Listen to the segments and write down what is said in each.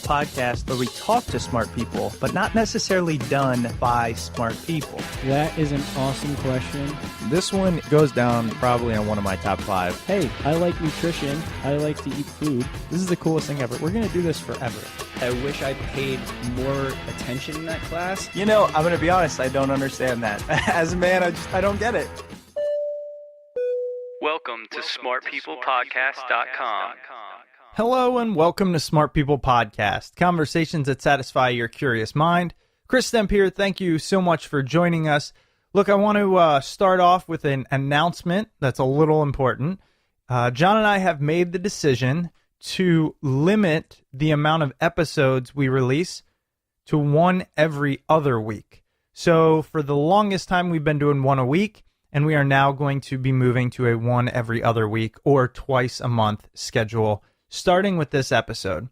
podcast where we talk to smart people, but not necessarily done by smart people? That is an awesome question. This one goes down probably on one of my top 5. Hey, I like nutrition. I like to eat food. This is the coolest thing ever. We're going to do this forever. I wish I paid more attention in that class. You know, I'm going to be honest, I don't understand that. As a man, I don't get it. Welcome to smartpeoplepodcast.com. Hello and welcome to Smart People Podcast, conversations that satisfy your curious mind. Chris Stemp here. Thank you so much for joining us. Look, I want to start off with an announcement that's a little important. John and I have made the decision to limit the amount of episodes we release to one every other week. So for the longest time, we've been doing one a week, and we are now going to be moving to a one every other week or twice a month schedule, starting with this episode.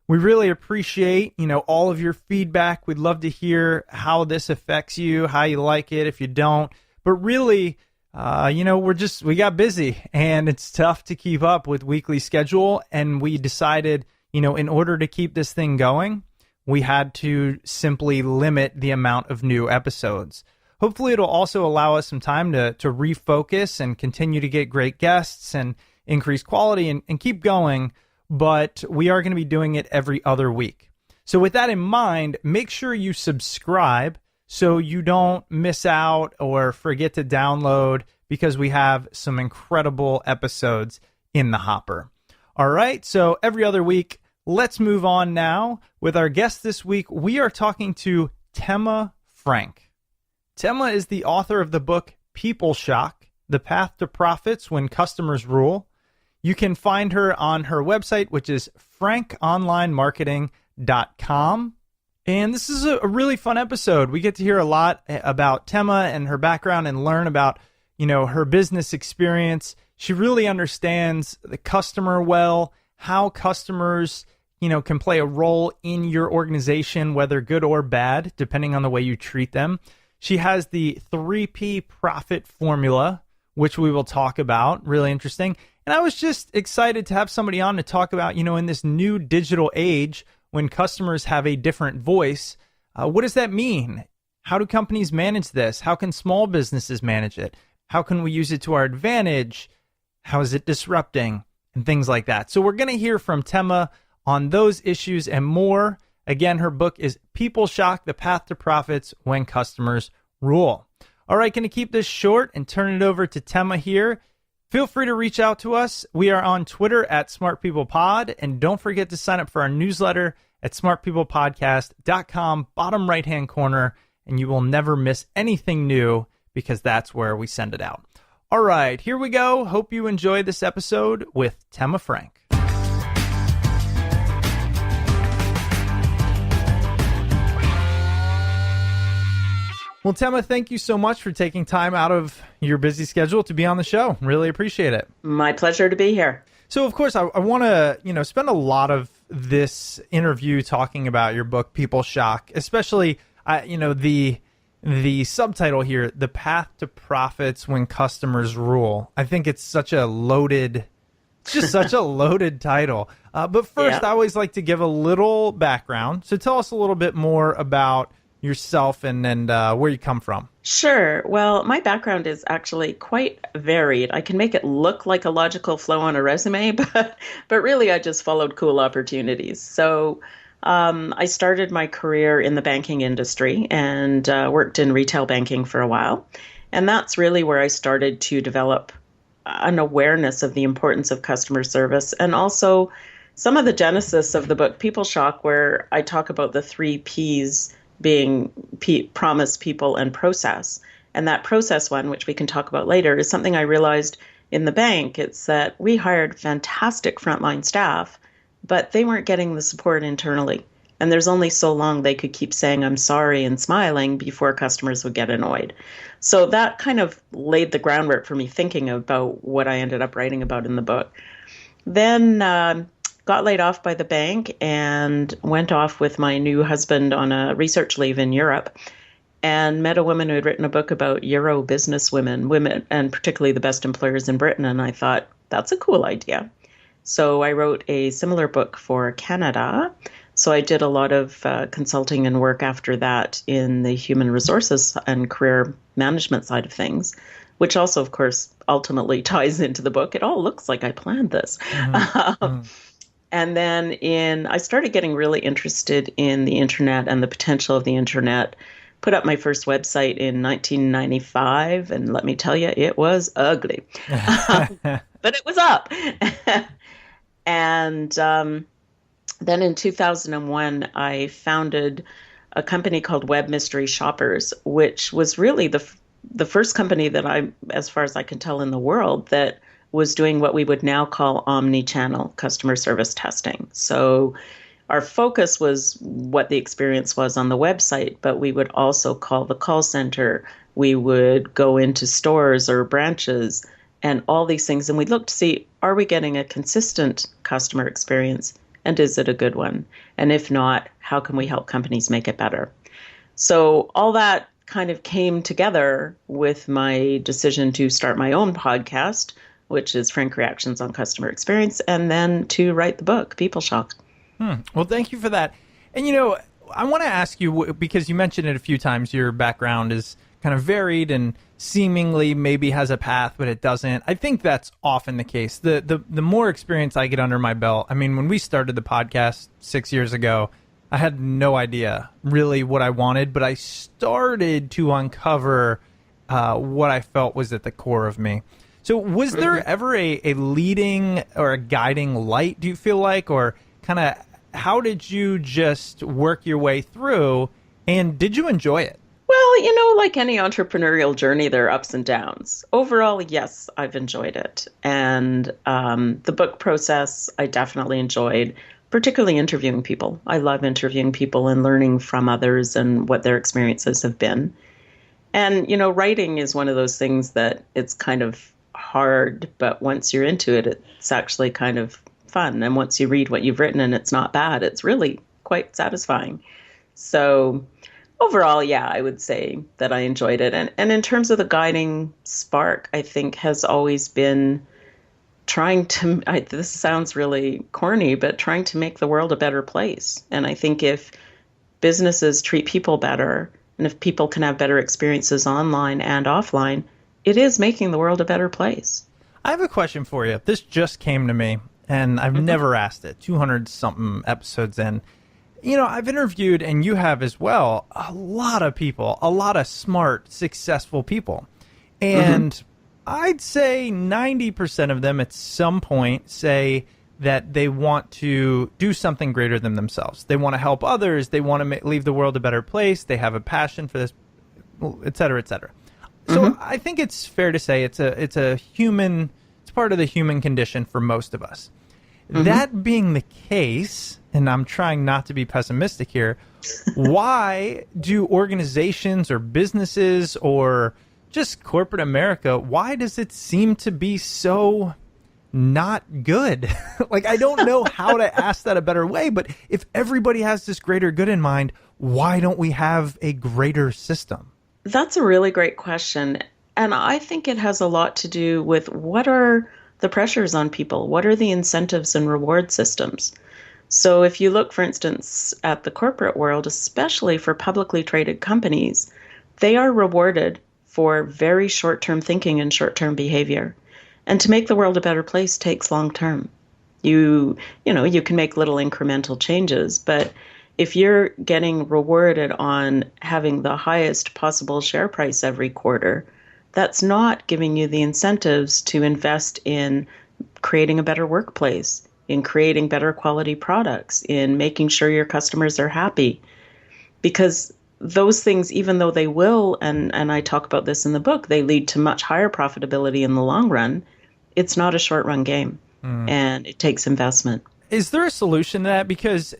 We really appreciate, all of your feedback. We'd love to hear how this affects you, how you like it, if you don't. But really, we got busy and it's tough to keep up with weekly schedule. And we decided, in order to keep this thing going, we had to simply limit the amount of new episodes. Hopefully it'll also allow us some time to refocus and continue to get great guests and increase quality and keep going. But we are going to be doing it every other week. So with that in mind, make sure you subscribe so you don't miss out or forget to download, because we have some incredible episodes in the hopper. All right, so every other week, let's move on now. With our guest this week, we are talking to Tema Frank. Tema is the author of the book People Shock, The Path to Profits When Customers Rule. You can find her on her website, which is frankonlinemarketing.com. And this is a really fun episode. We get to hear a lot about Tema and her background and learn about, her business experience. She really understands the customer well, how customers, can play a role in your organization, whether good or bad, depending on the way you treat them. She has the 3P profit formula, which we will talk about. Really interesting. And I was just excited to have somebody on to talk about, in this new digital age, when customers have a different voice, what does that mean? How do companies manage this? How can small businesses manage it? How can we use it to our advantage? How is it disrupting? And things like that. So we're going to hear from Tema on those issues and more. Again, her book is People Shock, The Path to Profits When Customers Rule. All right, going to keep this short and turn it over to Tema here. Feel free to reach out to us. We are on Twitter at SmartPeoplePod, and don't forget to sign up for our newsletter at smartpeoplepodcast.com, bottom right-hand corner, and you will never miss anything new because that's where we send it out. All right, here we go. Hope you enjoyed this episode with Tema Frank. Well, Tema, thank you so much for taking time out of your busy schedule to be on the show. Really appreciate it. My pleasure to be here. So, of course, I want to, spend a lot of this interview talking about your book, People Shock, especially, the subtitle here, The Path to Profits When Customers Rule. I think it's such a loaded title. But first, I always like to give a little background. So tell us a little bit more about yourself and where you come from. Sure. Well, my background is actually quite varied. I can make it look like a logical flow on a resume, but really I just followed cool opportunities. So I started my career in the banking industry and worked in retail banking for a while. And that's really where I started to develop an awareness of the importance of customer service, and also some of the genesis of the book People Shock, where I talk about the 3 Ps being promise, people, and process. And that process one, which we can talk about later, is something I realized in the bank. It's that we hired fantastic frontline staff, but they weren't getting the support internally. And there's only so long they could keep saying, I'm sorry, and smiling before customers would get annoyed. So that kind of laid the groundwork for me thinking about what I ended up writing about in the book. Then got laid off by the bank and went off with my new husband on a research leave in Europe, and met a woman who had written a book about Euro business women, and particularly the best employers in Britain. And I thought, that's a cool idea. So I wrote a similar book for Canada. So I did a lot of consulting and work after that in the human resources and career management side of things, which also, of course, ultimately ties into the book. It all looks like I planned this. And then I started getting really interested in the internet and the potential of the internet. Put up my first website in 1995, and let me tell you, it was ugly. But it was up. And then in 2001, I founded a company called Web Mystery Shoppers, which was really the first company that as far as I can tell in the world, that was doing what we would now call omni-channel customer service testing. So our focus was what the experience was on the website, but we would also call the call center. We would go into stores or branches and all these things. And we'd look to see, are we getting a consistent customer experience? And is it a good one? And if not, how can we help companies make it better? So all that kind of came together with my decision to start my own podcast, which is Frank Reactions on Customer Experience, and then to write the book, People Shock. Well, thank you for that. And, I want to ask you, because you mentioned it a few times, your background is kind of varied and seemingly maybe has a path, but it doesn't. I think that's often the case. The more experience I get under my belt, I mean, when we started the podcast 6 years ago, I had no idea really what I wanted, but I started to uncover what I felt was at the core of me. So was there ever a leading or a guiding light, do you feel like, or kind of how did you just work your way through, and did you enjoy it? Well, like any entrepreneurial journey, there are ups and downs. Overall, yes, I've enjoyed it. And the book process, I definitely enjoyed, particularly interviewing people. I love interviewing people and learning from others and what their experiences have been. And, writing is one of those things that it's kind of hard, but once you're into it, it's actually kind of fun. And once you read what you've written and it's not bad, it's really quite satisfying. So overall, yeah, I would say that I enjoyed it. And in terms of the guiding spark, I think has always been this sounds really corny, but trying to make the world a better place. And I think if businesses treat people better, and if people can have better experiences online and offline, it is making the world a better place. I have a question for you. This just came to me, and I've never asked it. 200-something episodes in. I've interviewed, and you have as well, a lot of people, a lot of smart, successful people. And I'd say 90% of them at some point say that they want to do something greater than themselves. They want to help others. They want to leave the world a better place. They have a passion for this, et cetera, et cetera. So I think it's fair to say it's part of the human condition for most of us. That being the case, and I'm trying not to be pessimistic here, why do organizations or businesses or just corporate America, why does it seem to be so not good? Like, I don't know how to ask that a better way, but if everybody has this greater good in mind, why don't we have a greater system? That's a really great question. And I think it has a lot to do with what are the pressures on people? What are the incentives and reward systems? So if you look, for instance, at the corporate world, especially for publicly traded companies, they are rewarded for very short-term thinking and short-term behavior. And to make the world a better place takes long-term. You can make little incremental changes, but if you're getting rewarded on having the highest possible share price every quarter, that's not giving you the incentives to invest in creating a better workplace, in creating better quality products, in making sure your customers are happy. Because those things, even though they will, and I talk about this in the book, they lead to much higher profitability in the long run, it's not a short-run game, and it takes investment. Is there a solution to that? Because,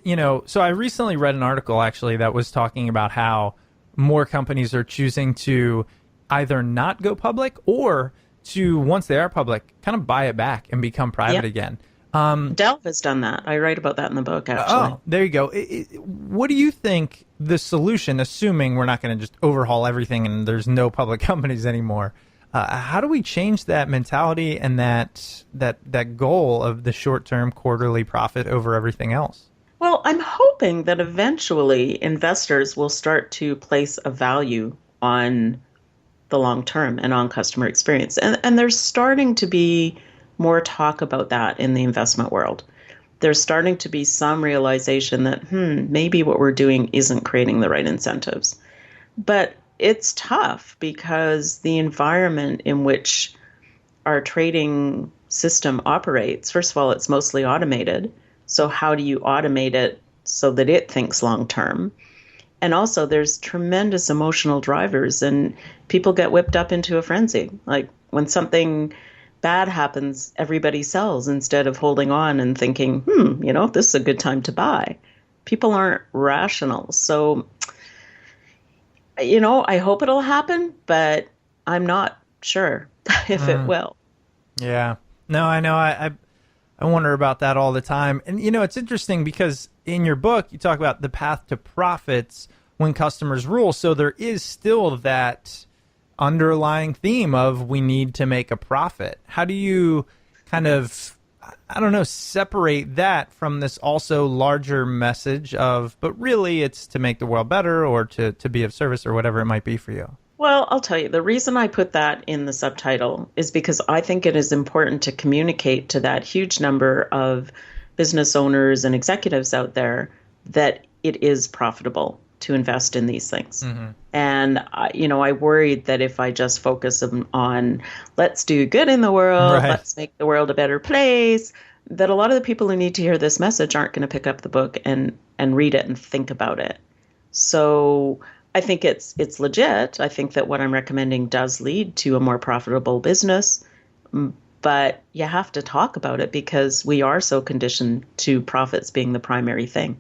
so I recently read an article, actually, that was talking about how more companies are choosing to either not go public or to, once they are public, kind of buy it back and become private again. Dell has done that. I write about that in the book, actually. Oh, there you go. What do you think the solution, assuming we're not going to just overhaul everything and there's no public companies anymore, how do we change that mentality and that goal of the short-term quarterly profit over everything else? Well, I'm hoping that eventually investors will start to place a value on the long term and on customer experience. And there's starting to be more talk about that in the investment world. There's starting to be some realization that, maybe what we're doing isn't creating the right incentives. But it's tough because the environment in which our trading system operates, first of all, it's mostly automated. So how do you automate it so that it thinks long term? And also there's tremendous emotional drivers and people get whipped up into a frenzy. Like when something bad happens, everybody sells instead of holding on and thinking, this is a good time to buy. People aren't rational. So, I hope it'll happen, but I'm not sure if it will. Yeah. No, I know. I wonder about that all the time. And, it's interesting because in your book, you talk about the path to profits when customers rule. So there is still that underlying theme of we need to make a profit. How do you kind of, separate that from this also larger message of, but really it's to make the world better or to be of service or whatever it might be for you? Well, I'll tell you, the reason I put that in the subtitle is because I think it is important to communicate to that huge number of business owners and executives out there that it is profitable to invest in these things. Mm-hmm. And, I worried that if I just focus on let's do good in the world, right, let's make the world a better place, that a lot of the people who need to hear this message aren't going to pick up the book and read it and think about it. So I think it's legit. I think that what I'm recommending does lead to a more profitable business, but you have to talk about it because we are so conditioned to profits being the primary thing.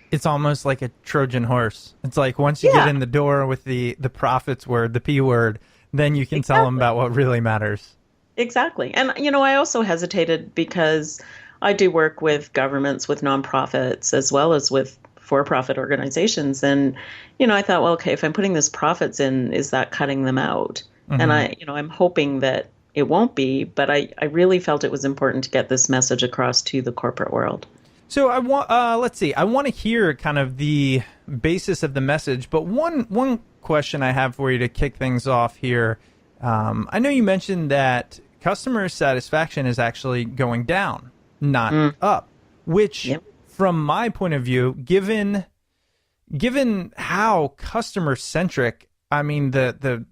It's almost like a Trojan horse. It's like once you get in the door with the profits word, the P word, then you can tell them about what really matters. Exactly. And, I also hesitated because I do work with governments, with nonprofits, as well as with for-profit organizations. And, I thought, well, okay, if I'm putting this profits in, is that cutting them out? Mm-hmm. And I'm hoping that it won't be, but I really felt it was important to get this message across to the corporate world. So I want, let's see, I want to hear kind of the basis of the message, but one question I have for you to kick things off here. I know you mentioned that customer satisfaction is actually going down, not up, which from my point of view, given how customer centric, I mean, the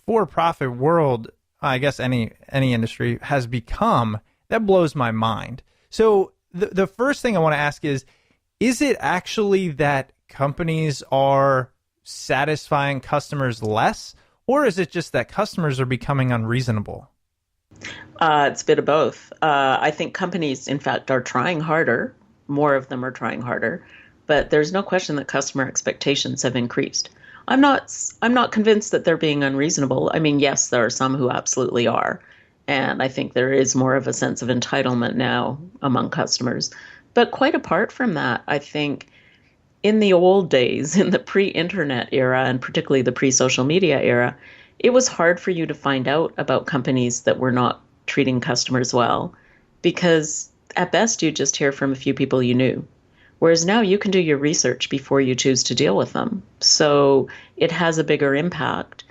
for-profit world, I guess any industry has become, that blows my mind. So the first thing I want to ask is it actually that companies are satisfying customers less, or is it just that customers are becoming unreasonable? It's a bit of both. I think companies, in fact, are trying harder. More of them are trying harder, but there's no question that customer expectations have increased. I'm not convinced that they're being unreasonable. I mean, yes, there are some who absolutely are. And I think there is more of a sense of entitlement now among customers. But quite apart from that, I think in the old days, in the pre-internet era, and particularly the pre-social media era, it was hard for you to find out about companies that were not treating customers well, because at best you just hear from a few people you knew. Whereas now you can do your research before you choose to deal with them. So it has a bigger impact.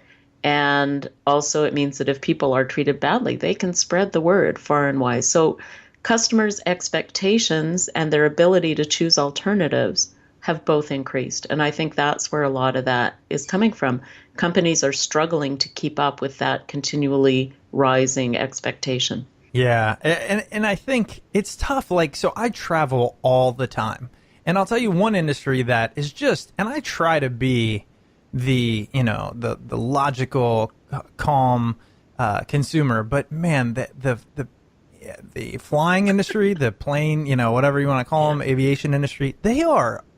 And also it means that if people are treated badly, they can spread the word far and wide. So customers' expectations and their ability to choose alternatives have both increased. And I think that's where a lot of that is coming from. Companies are struggling to keep up with that continually rising expectation. Yeah, and I think it's tough. Like, so I travel all the time. And I'll tell you one industry that is just, and I try to be the logical, calm consumer, but man, the flying industry, the plane, whatever you want to call them, aviation industry,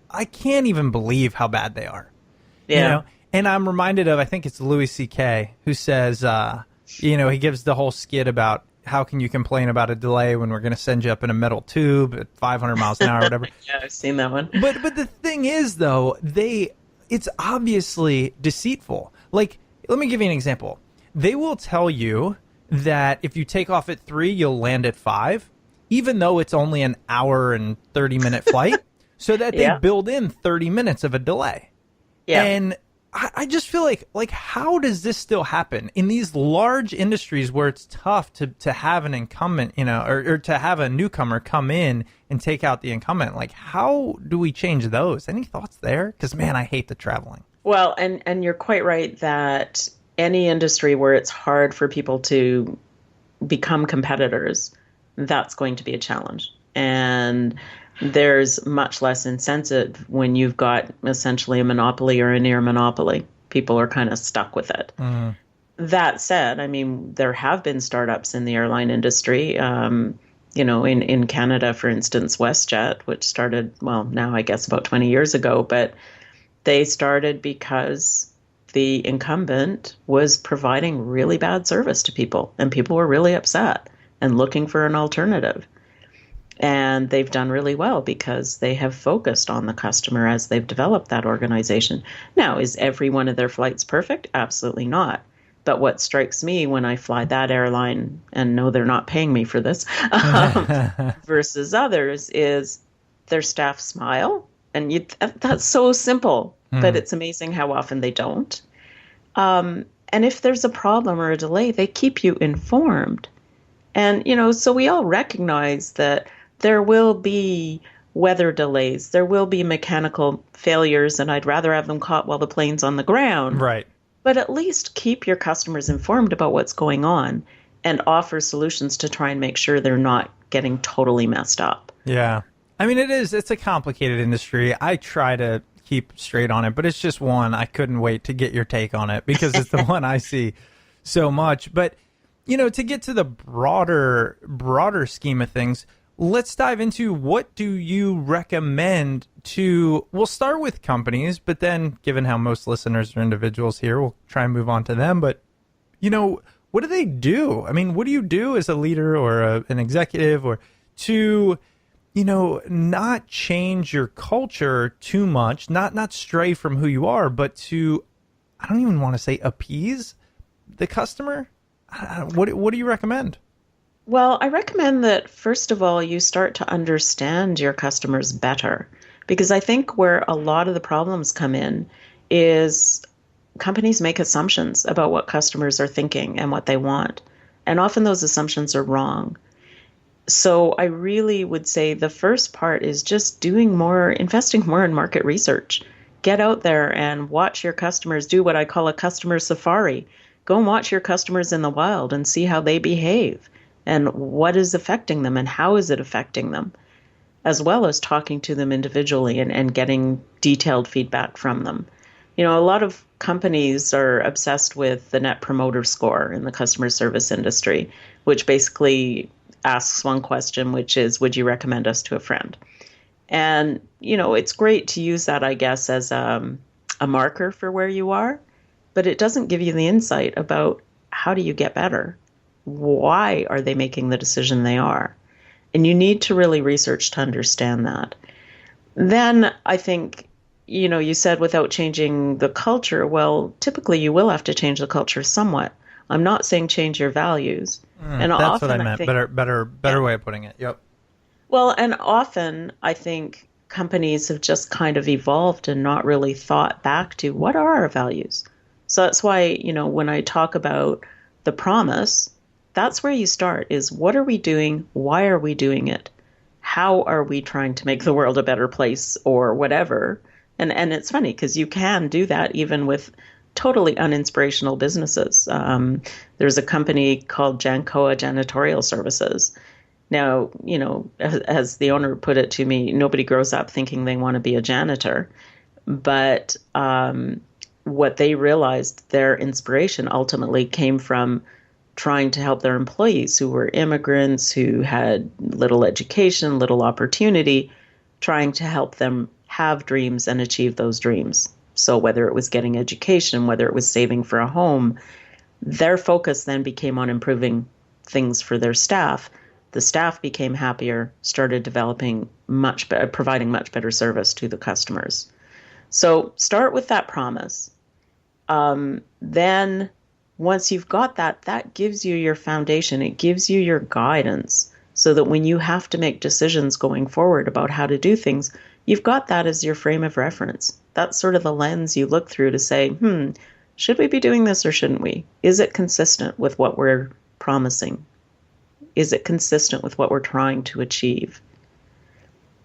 I can't even believe how bad they are. Yeah. And I'm reminded of, I think it's Louis C.K. who says, he gives the whole skit about how can you complain about a delay when we're going to send you up in a metal tube at 500 miles an hour or whatever. Yeah, I've seen that one. But the thing is, though, it's obviously deceitful. Like, let me give you an example. They will tell you that if you take off at 3, you'll land at 5, even though it's only an hour and 30-minute flight. so that they Yeah. build in 30 minutes of a delay. Yeah. And I just feel like how does this still happen in these large industries where it's tough to have an incumbent, or to have a newcomer come in and take out the incumbent? Like, how do we change those? Any thoughts there? Because, man, I hate the traveling. Well, and you're quite right that any industry where it's hard for people to become competitors, that's going to be a challenge. And there's much less incentive when you've got essentially a monopoly or a near monopoly. People are kind of stuck with it. That said, I mean, there have been startups in the airline industry. In Canada, for instance, WestJet, which started, well, now I guess about 20 years ago, but they started because the incumbent was providing really bad service to people, and people were really upset and looking for an alternative. And they've done really well because they have focused on the customer as they've developed that organization. Now, is every one of their flights perfect? Absolutely not. But what strikes me when I fly that airline, and no, they're not paying me for this, versus others, is their staff smile. And that's so simple, but it's amazing how often they don't. And if there's a problem or a delay, they keep you informed. And, so we all recognize that there will be weather delays, there will be mechanical failures, and I'd rather have them caught while the plane's on the ground. Right. But at least keep your customers informed about what's going on and offer solutions to try and make sure they're not getting totally messed up. Yeah. I mean, it's a complicated industry. I try to keep straight on it, but it's just one. I couldn't wait to get your take on it because it's the one I see so much. But, to get to the broader scheme of things, let's dive into what do you recommend to, we'll start with companies, but then given how most listeners are individuals here, we'll try and move on to them. But, what do they do? I mean, what do you do as a leader or an executive or to, not change your culture too much, not stray from who you are, but to, I don't even want to say appease the customer? What do you recommend? Well, I recommend that, first of all, you start to understand your customers better, because I think where a lot of the problems come in is companies make assumptions about what customers are thinking and what they want. And often those assumptions are wrong. So I really would say the first part is just investing more in market research. Get out there and watch your customers, do what I call a customer safari. Go and watch your customers in the wild and see how they behave and what is affecting them and how is it affecting them, as well as talking to them individually and getting detailed feedback from them. A lot of companies are obsessed with the Net Promoter Score in the customer service industry, which basically asks one question, which is, would you recommend us to a friend? And, it's great to use that, I guess, as a marker for where you are, but it doesn't give you the insight about how do you get better? Why are they making the decision they are? And you need to really research to understand that. Then I think, you said without changing the culture. Well, typically you will have to change the culture somewhat. I'm not saying change your values. And that's often, what I meant. think, Better way of putting it. Yep. Well, and often I think companies have just kind of evolved and not really thought back to what are our values. So that's why, when I talk about the promise, that's where you start, is what are we doing? Why are we doing it? How are we trying to make the world a better place or whatever? And it's funny because you can do that even with totally uninspirational businesses. There's a company called Jancoa Janitorial Services. Now, as the owner put it to me, nobody grows up thinking they want to be a janitor. But what they realized, their inspiration ultimately came from trying to help their employees who were immigrants, who had little education, little opportunity, trying to help them have dreams and achieve those dreams. So whether it was getting education, whether it was saving for a home, their focus then became on improving things for their staff. The staff became happier, started developing providing much better service to the customers. So start with that promise. Then once you've got that, that gives you your foundation. It gives you your guidance so that when you have to make decisions going forward about how to do things, you've got that as your frame of reference. That's sort of the lens you look through to say, should we be doing this or shouldn't we? Is it consistent with what we're promising? Is it consistent with what we're trying to achieve?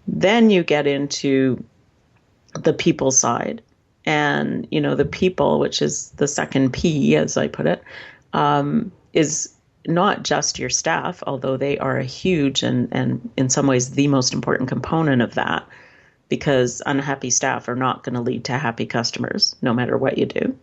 Then you get into the people side. And, the people, which is the second P, as I put it, is not just your staff, although they are a huge and in some ways the most important component of that, because unhappy staff are not going to lead to happy customers, no matter what you do.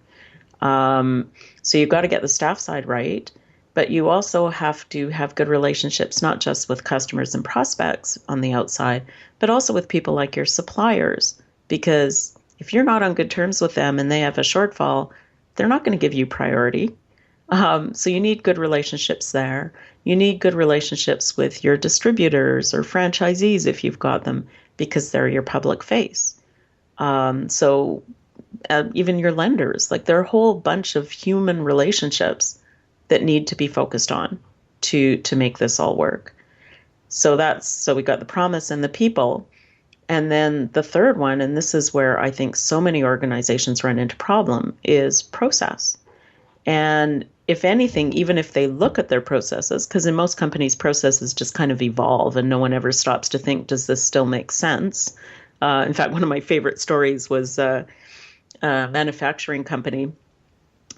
So you've got to get the staff side right, but you also have to have good relationships, not just with customers and prospects on the outside, but also with people like your suppliers, because if you're not on good terms with them and they have a shortfall, they're not going to give you priority. So you need good relationships there. You need good relationships with your distributors or franchisees if you've got them, because they're your public face. So even your lenders, like there are a whole bunch of human relationships that need to be focused on to make this all work. So we got the promise and the people. And then the third one, and this is where I think so many organizations run into problem, is process. And if anything, even if they look at their processes, because in most companies, processes just kind of evolve and no one ever stops to think, does this still make sense? In fact, one of my favorite stories was a manufacturing company,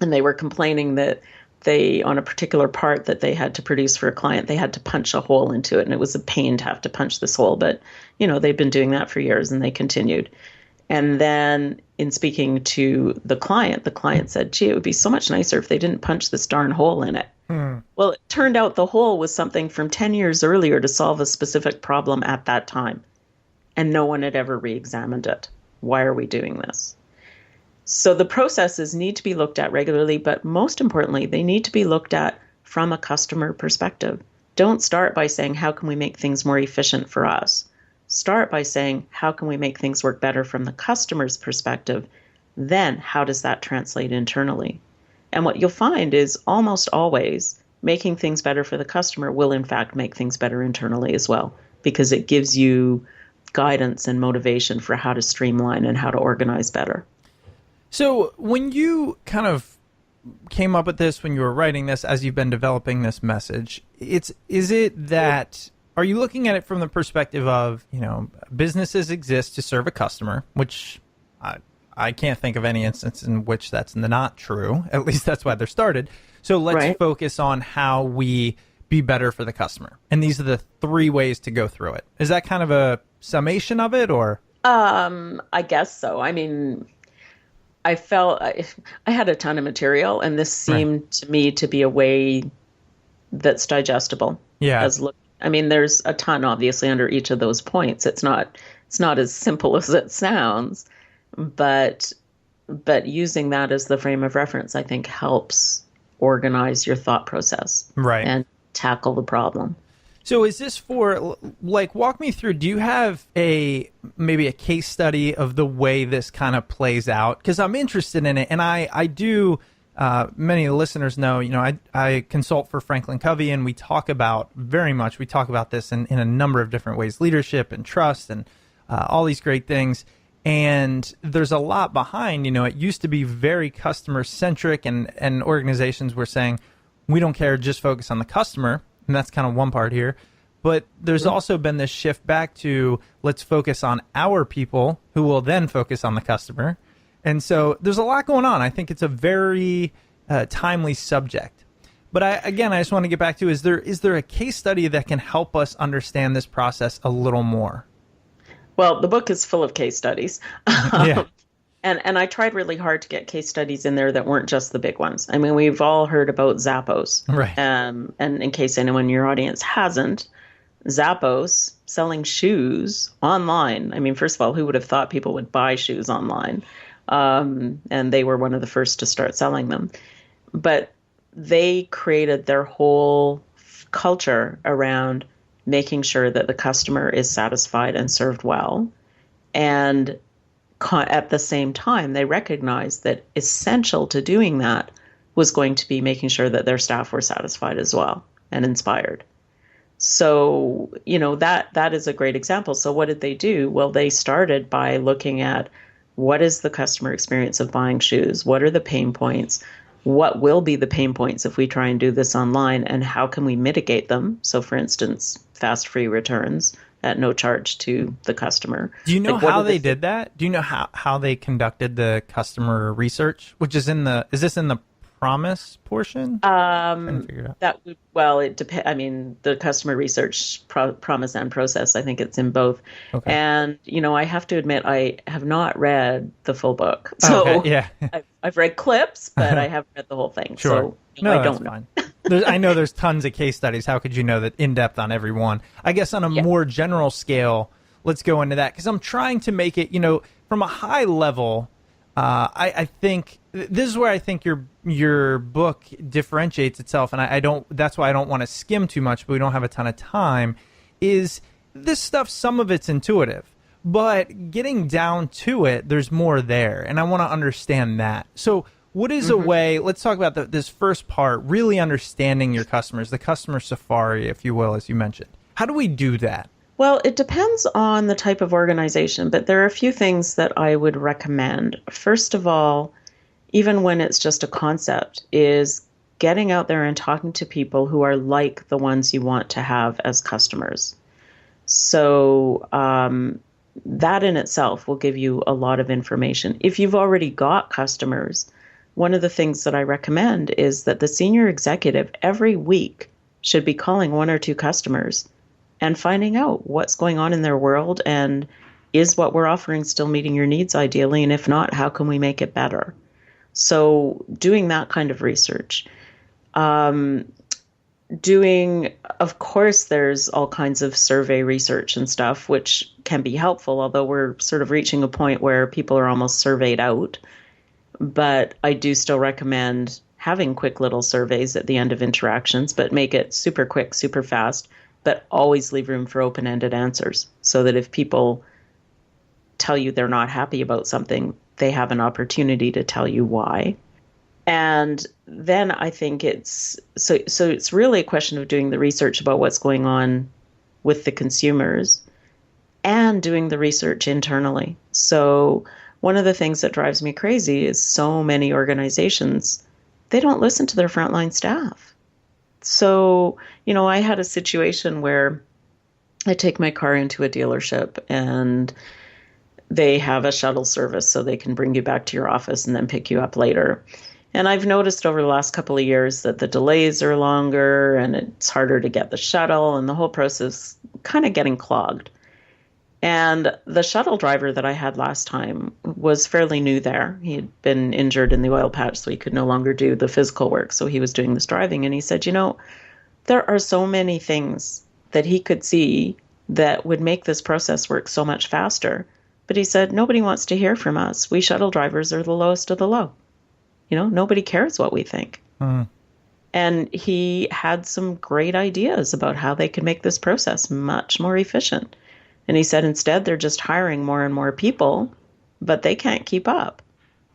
and they were complaining that on a particular part that they had to produce for a client, they had to punch a hole into it. And it was a pain to have to punch this hole. But, they've been doing that for years and they continued. And then in speaking to the client said, gee, it would be so much nicer if they didn't punch this darn hole in it. Well, it turned out the hole was something from 10 years earlier to solve a specific problem at that time. And no one had ever re-examined it. Why are we doing this? So the processes need to be looked at regularly, but most importantly, they need to be looked at from a customer perspective. Don't start by saying, how can we make things more efficient for us? Start by saying, how can we make things work better from the customer's perspective? Then how does that translate internally? And what you'll find is almost always making things better for the customer will in fact make things better internally as well, because it gives you guidance and motivation for how to streamline and how to organize better. So when you kind of came up with this, when you were writing this, as you've been developing this message, are you looking at it from the perspective of, businesses exist to serve a customer, which I can't think of any instance in which that's not true. At least that's why they're started. So let's focus on how we be better for the customer. And these are the 3 ways to go through it. Is that kind of a summation of it, or? I guess so. I mean, I felt I had a ton of material, and this seemed to me to be a way that's digestible. Yeah. There's a ton obviously under each of those points. It's not as simple as it sounds, but using that as the frame of reference, I think helps organize your thought process and tackle the problem. So is this for, walk me through, do you have maybe a case study of the way this kind of plays out? Because I'm interested in it, and I do, many of the listeners know, I consult for Franklin Covey, and we talk about this in a number of different ways, leadership and trust and all these great things. And there's a lot behind, it used to be very customer-centric, and organizations were saying, we don't care, just focus on the customer. And that's kind of one part here. But there's also been this shift back to let's focus on our people who will then focus on the customer. And so there's a lot going on. I think it's a very timely subject. But I just want to get back to, is there a case study that can help us understand this process a little more? Well, the book is full of case studies. Yeah. And I tried really hard to get case studies in there that weren't just the big ones. I mean, we've all heard about Zappos. Right. And in case anyone in your audience hasn't, Zappos selling shoes online. I mean, first of all, who would have thought people would buy shoes online? And they were one of the first to start selling them. But they created their whole culture around making sure that the customer is satisfied and served well. And at the same time, they recognized that essential to doing that was going to be making sure that their staff were satisfied as well and inspired. So, that is a great example. So what did they do? Well, they started by looking at what is the customer experience of buying shoes? What are the pain points? What will be the pain points if we try and do this online, and how can we mitigate them? So, for instance, fast free returns at no charge to the customer. Do you know how they did that? Do you know how they conducted the customer research, which is is this in the promise portion? It depends. I mean, the customer research promise and process, I think it's in both. Okay. And, I have to admit, I have not read the full book. So okay, yeah. I've read clips, but I haven't read the whole thing. Sure. So I don't know. Fine. I know there's tons of case studies. How could you know that in depth on every one? I guess on a more general scale, let's go into that, because I'm trying to make it, from a high level. I think this is where I think your book differentiates itself, and I don't. That's why I don't want to skim too much, but we don't have a ton of time. Is this stuff? Some of it's intuitive, but getting down to it, there's more there, and I want to understand that. So, what is a way? Let's talk about this first part. Really understanding your customers, the customer safari, if you will, as you mentioned. How do we do that? Well, it depends on the type of organization, but there are a few things that I would recommend. First of all, even when it's just a concept, is getting out there and talking to people who are like the ones you want to have as customers. So that in itself will give you a lot of information. If you've already got customers, one of the things that I recommend is that the senior executive every week should be calling one or two customers and finding out what's going on in their world, and is what we're offering still meeting your needs ideally, and if not, how can we make it better? So doing that kind of research. Of course, there's all kinds of survey research and stuff, which can be helpful, although we're sort of reaching a point where people are almost surveyed out. But I do still recommend having quick little surveys at the end of interactions, but make it super quick, super fast, but always leave room for open-ended answers, so that if people tell you they're not happy about something, they have an opportunity to tell you why. And then I think it's really a question of doing the research about what's going on with the consumers and doing the research internally. So one of the things that drives me crazy is so many organizations, they don't listen to their frontline staff. So, I had a situation where I take my car into a dealership and they have a shuttle service so they can bring you back to your office and then pick you up later. And I've noticed over the last couple of years that the delays are longer and it's harder to get the shuttle, and the whole process kind of getting clogged. And the shuttle driver that I had last time was fairly new there. He had been injured in the oil patch, so he could no longer do the physical work. So he was doing this driving. And he said, there are so many things that he could see that would make this process work so much faster. But he said, nobody wants to hear from us. We shuttle drivers are the lowest of the low. Nobody cares what we think. And he had some great ideas about how they could make this process much more efficient. And he said instead they're just hiring more and more people, but they can't keep up.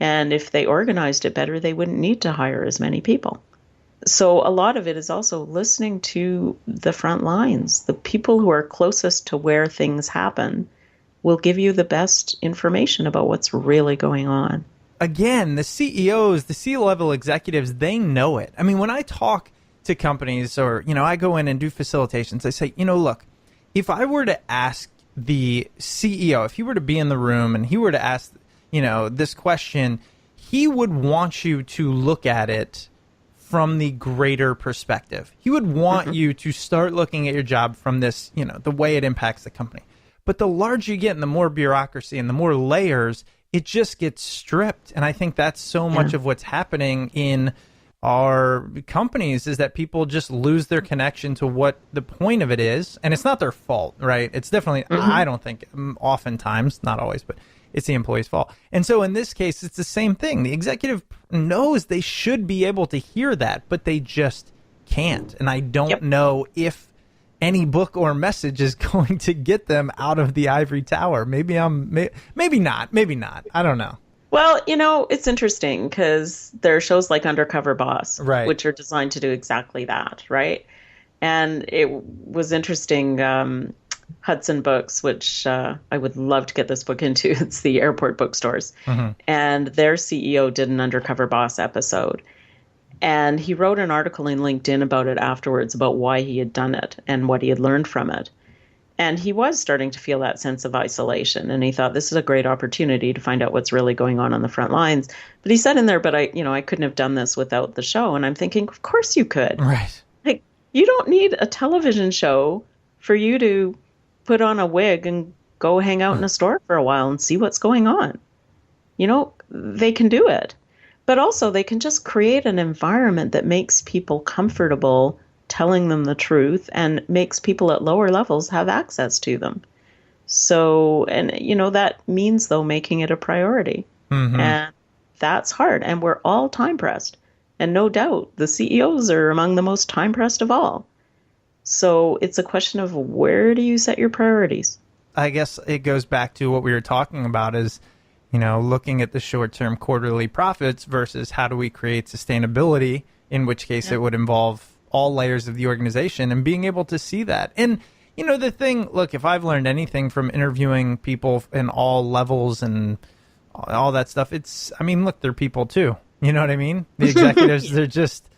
And if they organized it better, they wouldn't need to hire as many people. So a lot of it is also listening to the front lines. The people who are closest to where things happen will give you the best information about what's really going on. Again, the CEOs, the C-level executives, they know it. I mean, when I talk to companies or, I go in and do facilitations, I say, look, if I were to ask the CEO, if he were to be in the room and he were to ask, this question, he would want you to look at it from the greater perspective. He would want you to start looking at your job from this, the way it impacts the company. But the larger you get and the more bureaucracy and the more layers, it just gets stripped. And I think that's so much of what's happening in our companies, is that people just lose their connection to what the point of it is. And it's not their fault, right? It's definitely, I don't think, oftentimes, not always, but it's the employee's fault. And so in this case, it's the same thing. The executive knows they should be able to hear that, but they just can't. And I don't know if any book or message is going to get them out of the ivory tower. Maybe not. I don't know. Well, it's interesting because there are shows like Undercover Boss, right, which are designed to do exactly that, right? And it was interesting. Hudson Books, which I would love to get this book into. It's the airport bookstores. And their CEO did an Undercover Boss episode. And he wrote an article in LinkedIn about it afterwards, about why he had done it and what he had learned from it. And he was starting to feel that sense of isolation. And he thought, this is a great opportunity to find out what's really going on the front lines. But he said in there, but I couldn't have done this without the show. And I'm thinking, of course you could. Right. Like, you don't need a television show for you to put on a wig and go hang out in a store for a while and see what's going on. They can do it. But also they can just create an environment that makes people comfortable telling them the truth and makes people at lower levels have access to them. So, and that means though making it a priority. And that's hard. And we're all time pressed. And no doubt the CEOs are among the most time pressed of all. So it's a question of where do you set your priorities? I guess it goes back to what we were talking about is, looking at the short-term quarterly profits versus how do we create sustainability, in which case it would involve all layers of the organization and being able to see that. And, the thing, look, if I've learned anything from interviewing people in all levels and all that stuff, look, they're people too. You know what I mean? The executives, they're just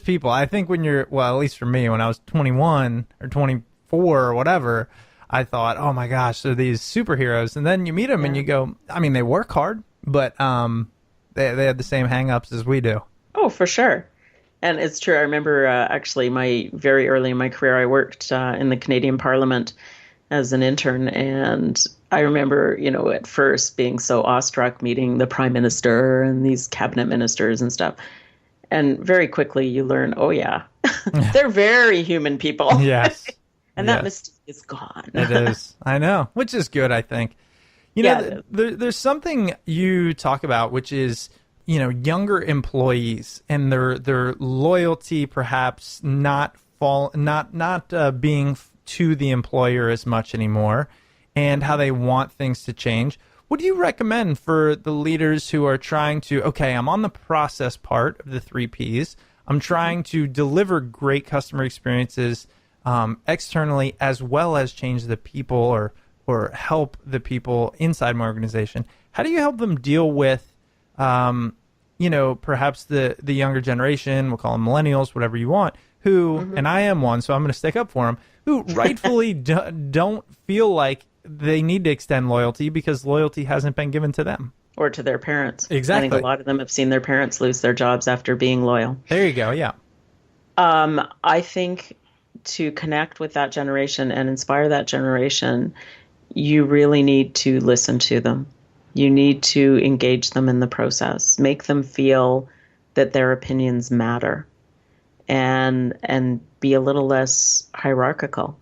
people. I think when you're, well, at least for me, when I was 21 or 24 or whatever, I thought, oh my gosh, they're these superheroes. And then you meet them and you go, they work hard, but they have the same hang-ups as we do. Oh, for sure. And it's true. I remember actually very early in my career, I worked in the Canadian Parliament as an intern. And I remember, at first being so awestruck meeting the Prime Minister and these cabinet ministers and stuff. And very quickly you learn, oh yeah, they're very human people. Yes. And that mystique is gone. It is. I know, which is good, I think. There's something you talk about, which is, younger employees and their loyalty perhaps not being to the employer as much anymore, and how they want things to change. What do you recommend for the leaders who are trying to, okay, I'm on the process part of the 3 Ps. I'm trying to deliver great customer experiences externally, as well as change the people or help the people inside my organization. How do you help them deal with, perhaps the younger generation, we'll call them millennials, whatever you want, who, and I am one, so I'm going to stick up for them, who rightfully don't feel like they need to extend loyalty because loyalty hasn't been given to them. Or to their parents. Exactly. I think a lot of them have seen their parents lose their jobs after being loyal. There you go, yeah. I think to connect with that generation and inspire that generation, you really need to listen to them. You need to engage them in the process, make them feel that their opinions matter, and be a little less hierarchical.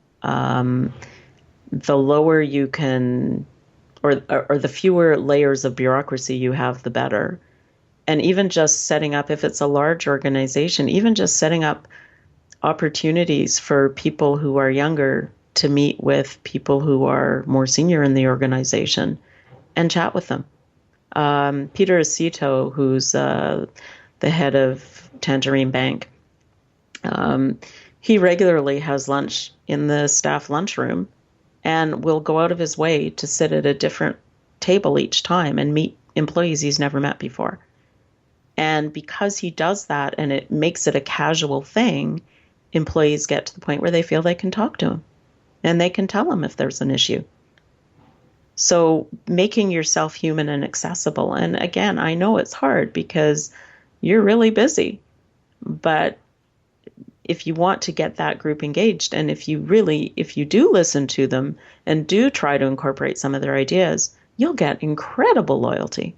The lower you can, or the fewer layers of bureaucracy you have, the better. And even just setting up, if it's a large organization, even just setting up opportunities for people who are younger to meet with people who are more senior in the organization and chat with them. Peter Aceto, who's the head of Tangerine Bank, he regularly has lunch in the staff lunchroom and will go out of his way to sit at a different table each time and meet employees he's never met before. And because he does that and it makes it a casual thing, employees get to the point where they feel they can talk to him and they can tell him if there's an issue. So making yourself human and accessible. And again, I know it's hard because you're really busy, but if you want to get that group engaged, and if you do listen to them and do try to incorporate some of their ideas, you'll get incredible loyalty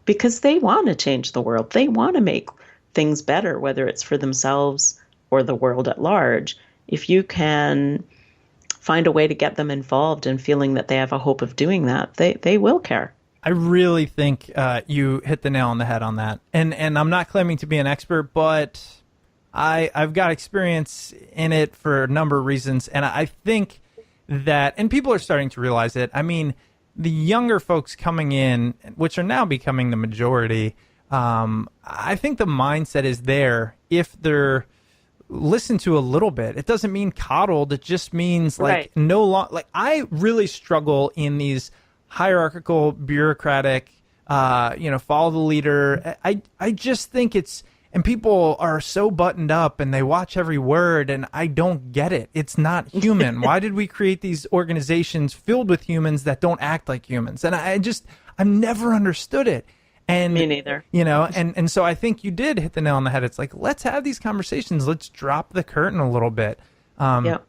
because they want to change the world. They want to make things better, whether it's for themselves or the world at large. If you can find a way to get them involved and feeling that they have a hope of doing that, they will care. I really think you hit the nail on the head on that. And I'm not claiming to be an expert, but I've got experience in it for a number of reasons. And I think that, and people are starting to realize it. I mean, the younger folks coming in, which are now becoming the majority, I think the mindset is there if they're listened to a little bit. It doesn't mean coddled. It just means like like I really struggle in these hierarchical, bureaucratic, follow the leader. I just think and people are so buttoned up and they watch every word, and I don't get it. It's not human. Why did we create these organizations filled with humans that don't act like humans? And I've never understood it. And, me neither. And so I think you did hit the nail on the head. It's like, let's have these conversations. Let's drop the curtain a little bit. And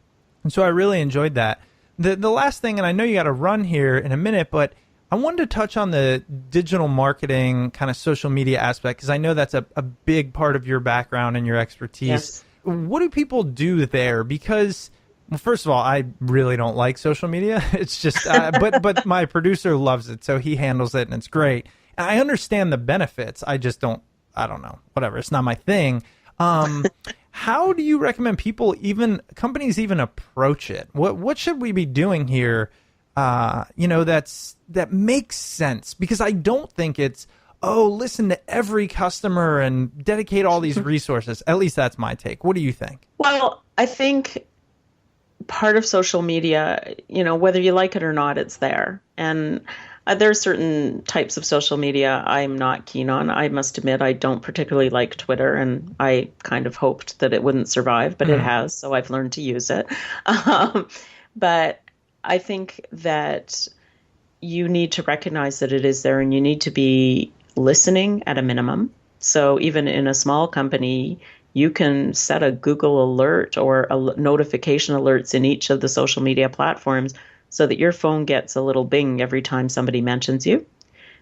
so I really enjoyed that. The last thing, and I know you got to run here in a minute, but I wanted to touch on the digital marketing kind of social media aspect, because I know that's a big part of your background and your expertise. Yes. What do people do there? Because, well, first of all, I really don't like social media. It's just, but my producer loves it, so he handles it, and it's great. I understand the benefits. I just don't know. Whatever. It's not my thing. How do you recommend companies even approach it? What should we be doing here? That makes sense, because I don't think it's, listen to every customer and dedicate all these resources. At least that's my take. What do you think? Well, I think part of social media, whether you like it or not, it's there. And there are certain types of social media I'm not keen on. I must admit, I don't particularly like Twitter, and I kind of hoped that it wouldn't survive, but it has, so I've learned to use it. But I think that you need to recognize that it is there, and you need to be listening at a minimum. So even in a small company, you can set a Google alert or notification alerts in each of the social media platforms, so that your phone gets a little bing every time somebody mentions you,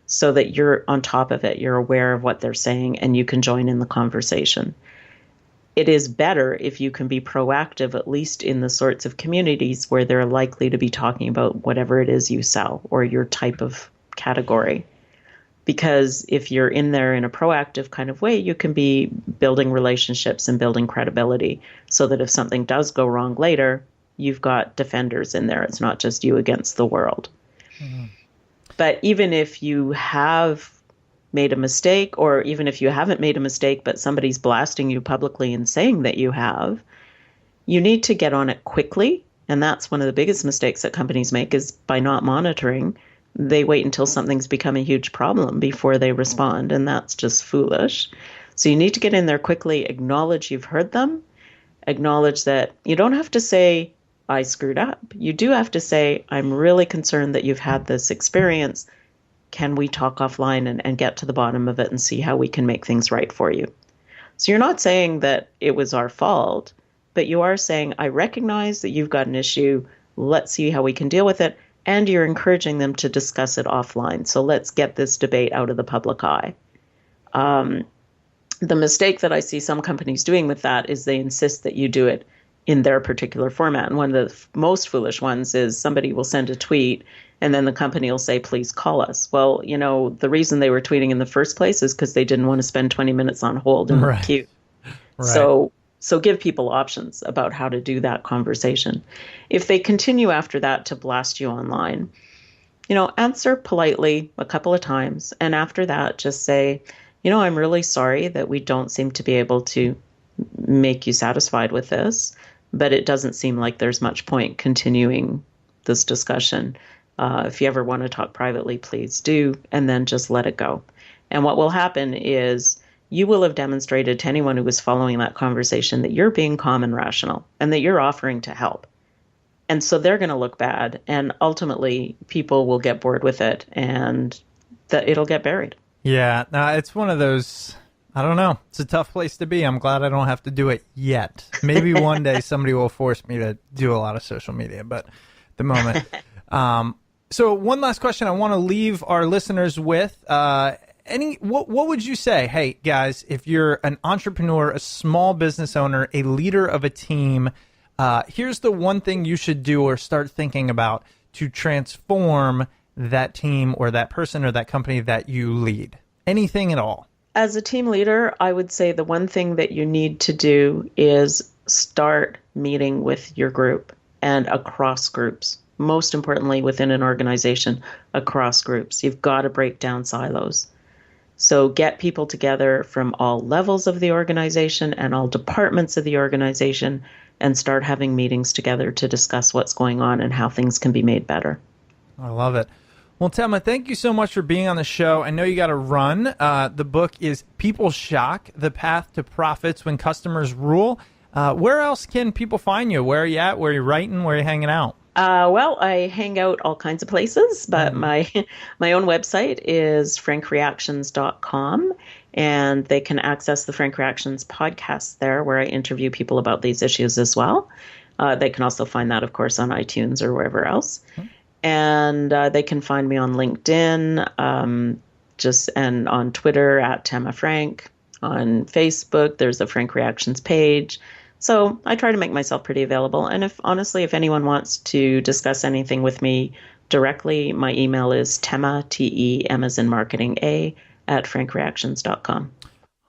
so that you're on top of it, you're aware of what they're saying, and you can join in the conversation. It is better if you can be proactive, at least in the sorts of communities where they're likely to be talking about whatever it is you sell or your type of category. Because if you're in there in a proactive kind of way, you can be building relationships and building credibility, so that if something does go wrong later, you've got defenders in there. It's not just you against the world. Mm-hmm. But even if you have made a mistake, or even if you haven't made a mistake, but somebody's blasting you publicly and saying that you have, you need to get on it quickly. And that's one of the biggest mistakes that companies make, is by not monitoring. They wait until something's become a huge problem before they respond. And that's just foolish. So you need to get in there quickly, acknowledge you've heard them, acknowledge that you don't have to say, I screwed up. You do have to say, I'm really concerned that you've had this experience. Can we talk offline and get to the bottom of it and see how we can make things right for you? So you're not saying that it was our fault, but you are saying, I recognize that you've got an issue. Let's see how we can deal with it. And you're encouraging them to discuss it offline. So let's get this debate out of the public eye. The mistake that I see some companies doing with that is they insist that you do it in their particular format. And one of the most foolish ones is somebody will send a tweet and then the company will say, please call us. Well, the reason they were tweeting in the first place is because they didn't want to spend 20 minutes on hold in the queue. Right. So give people options about how to do that conversation. If they continue after that to blast you online, answer politely a couple of times. And after that, just say, I'm really sorry that we don't seem to be able to make you satisfied with this, but it doesn't seem like there's much point continuing this discussion. If you ever want to talk privately, please do, and then just let it go. And what will happen is you will have demonstrated to anyone who was following that conversation that you're being calm and rational and that you're offering to help. And so they're going to look bad, and ultimately people will get bored with it, and that it'll get buried. Yeah, it's one of those, I don't know. It's a tough place to be. I'm glad I don't have to do it yet. Maybe one day somebody will force me to do a lot of social media, but at the moment. So one last question I want to leave our listeners with. What would you say? Hey, guys, if you're an entrepreneur, a small business owner, a leader of a team, here's the one thing you should do or start thinking about to transform that team or that person or that company that you lead. Anything at all. As a team leader, I would say the one thing that you need to do is start meeting with your group and across groups. Most importantly, within an organization, across groups. You've got to break down silos. So get people together from all levels of the organization and all departments of the organization and start having meetings together to discuss what's going on and how things can be made better. I love it. Well, Tema, thank you so much for being on the show. I know you got to run. The book is People Shock, The Path to Profits When Customers Rule. Where else can people find you? Where are you at? Where are you writing? Where are you hanging out? Well, I hang out all kinds of places, but my own website is frankreactions.com, and they can access the Frank Reactions podcast there, where I interview people about these issues as well. They can also find that, of course, on iTunes or wherever else. And they can find me on LinkedIn, and on Twitter at Tema Frank. On Facebook, there's a Frank Reactions page. So I try to make myself pretty available. And if anyone wants to discuss anything with me directly, my email is Tema, T-E-M as in marketing, A, at frankreactions.com.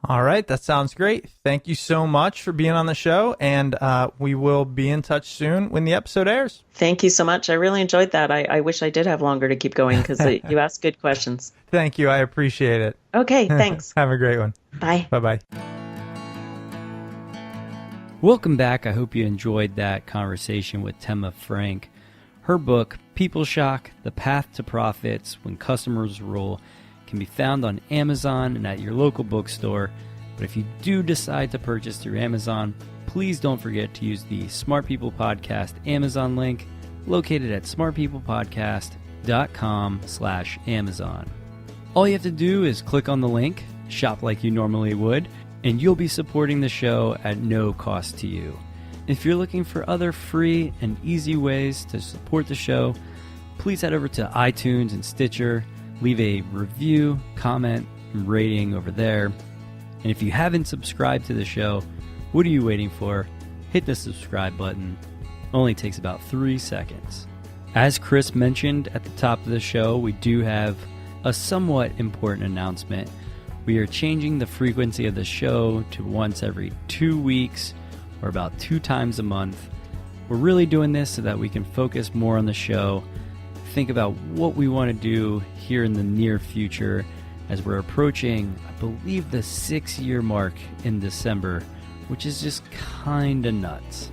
All right. That sounds great. Thank you so much for being on the show. And we will be in touch soon when the episode airs. Thank you so much. I really enjoyed that. I wish I did have longer to keep going because you asked good questions. Thank you. I appreciate it. Okay. Thanks. Have a great one. Bye. Bye-bye. Welcome back. I hope you enjoyed that conversation with Tema Frank. Her book, People Shock, The Path to Profits When Customers Rule, can be found on Amazon and at your local bookstore. But if you do decide to purchase through Amazon, please don't forget to use the Smart People Podcast Amazon link located at smartpeoplepodcast.com/Amazon. All you have to do is click on the link, shop like you normally would, and you'll be supporting the show at no cost to you. If you're looking for other free and easy ways to support the show, please head over to iTunes and Stitcher, leave a review, comment, and rating over there. And if you haven't subscribed to the show, what are you waiting for? Hit the subscribe button. It only takes about 3 seconds. As Chris mentioned at the top of the show, we do have a somewhat important announcement. We are changing the frequency of the show to once every 2 weeks, or about 2 times a month. We're really doing this so that we can focus more on the show, think about what we want to do here in the near future as we're approaching, I believe, the 6-year mark in December, which is just kind of nuts.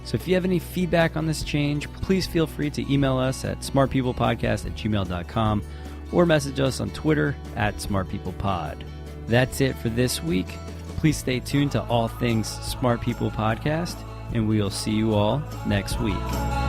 So if you have any feedback on this change, please feel free to email us at smartpeoplepodcast@gmail.com or message us on Twitter at smartpeoplepod. That's it for this week. Please stay tuned to all things Smart People Podcast, and we'll see you all next week.